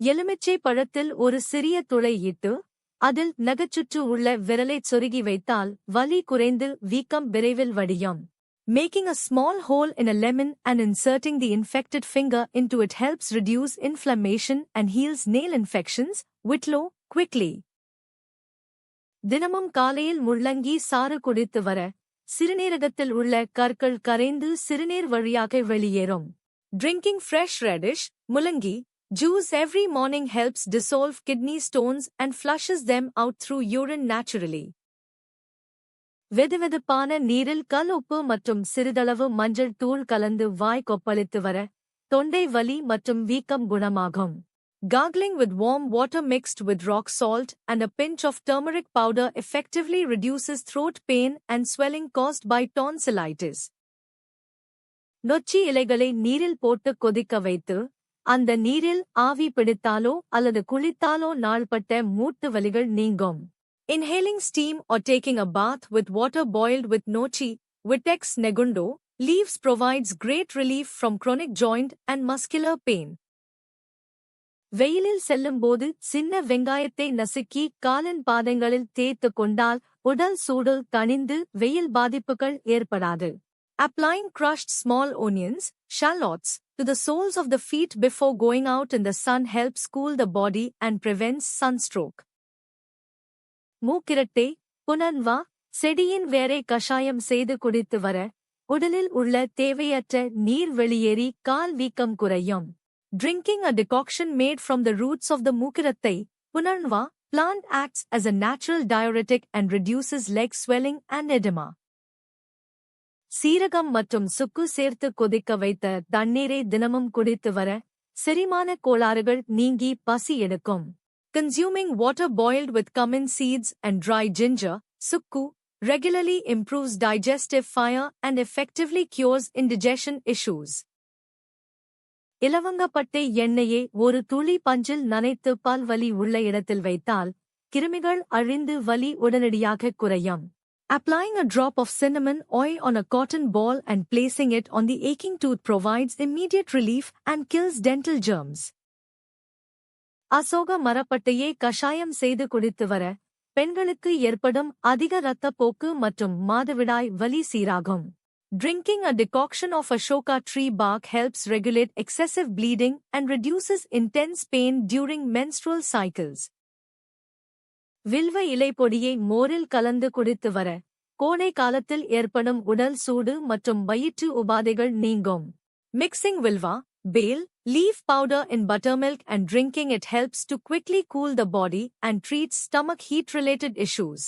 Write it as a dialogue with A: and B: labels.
A: எலுமிச்சை பழத்தில் ஒரு சிறிய துளை இட்டு அதில் நகச்சுற்று உள்ள விரலைச் சொருகி வைத்தால் வலி குறைந்து வீக்கம் விரைவில் வடியும். Making a small hole in a lemon and inserting the infected finger into it helps reduce inflammation and heals nail infections, whitlow, quickly. தினமும் காலையில் முள்ளங்கி சாறு குடித்து வர சிறுநீரகத்தில் உள்ள கற்கள் கரைந்து சிறுநீர் வழியாக வெளியேறும். Drinking fresh radish, முள்ளங்கி juice every morning helps dissolve kidney stones and flushes them out through urine naturally. வெதுவெதுப்பான நீரில் கல் உப்பு மற்றும் சிறிதளவு மஞ்சள் தூள் கலந்து வாய் கொப்பளித்து வர தொண்டை வலி மற்றும் வீக்கம் குணமாகும். Gargling with warm water mixed with rock salt and a pinch of turmeric powder effectively reduces throat pain and swelling caused by tonsillitis. நொச்சி இலைகளை நீரில் போட்டு கொதிக்க வைத்து அந்த நீரில் ஆவி பிடித்தாலோ அல்லது குளித்தாலோ நாள்பட்ட மூட்டு வலிகள் நீங்கும். Inhaling steam or taking a bath with water boiled with nochi, Vitex negundo, leaves provides great relief from chronic joint and muscular pain. வெயிலில் செல்லும்போது சின்ன வெங்காயத்தை நசுக்கி காலின் பாதங்களில் தேய்த்துக் கொண்டால் உடல் சூடு தணிந்து வெயில் பாதிப்புகள் ஏற்படாது. Applying crushed small onions, shallots, to the soles of the feet before going out in the sun helps cool the body and prevents sunstroke. மூக்கிரட்டை, புனன்வா, செடியின் வேரை கஷாயம் செய்து குடித்து வர உடலில் உள்ள தேவையற்ற நீர் வெளியேறி கால் வீக்கம் குறையும். Drinking a decoction made from the roots of the மூக்கிரத்தை, புனன்வா, plant acts as a natural diuretic and reduces leg swelling and edema. சீரகம் மற்றும் சுக்கு சேர்த்து கொதிக்க வைத்த தண்ணீரை தினமும் குடித்து வர செரிமான கோளாறுகள் நீங்கி பசி எடுக்கும். Consuming water boiled with cumin seeds and dry ginger, sukku, regularly improves digestive fire and effectively cures indigestion issues. இலவங்கப்பட்டை எண்ணெயை ஒரு துளி பஞ்சில் நனைத்து பால் வலி உள்ள இடத்தில் வைத்தால் கிருமிகள் அழிந்து வலி உடனடியாக குறையும். Applying a drop of cinnamon oil on a cotton ball and placing it on the aching tooth provides immediate relief and kills dental germs. Ashoka மரப்பட்டையை கஷாயம் செய்து குடித்து வர பெண்களுக்கு ஏற்படும் அதிக இரத்தப்போக்கு மற்றும் மாதவிடாய் வலி சீராகும். Drinking a decoction of Ashoka tree bark helps regulate excessive bleeding and reduces intense pain during menstrual cycles. வில்வ இலைப்பொடியை மோரில் கலந்து குடித்து வர கோடை காலத்தில் ஏற்படும் உடல் சூடு மற்றும் வயிற்று உபாதைகள் நீங்கும். Mixing vilva, bale, leaf powder in buttermilk and drinking it helps to quickly cool the body and treats stomach heat-related issues.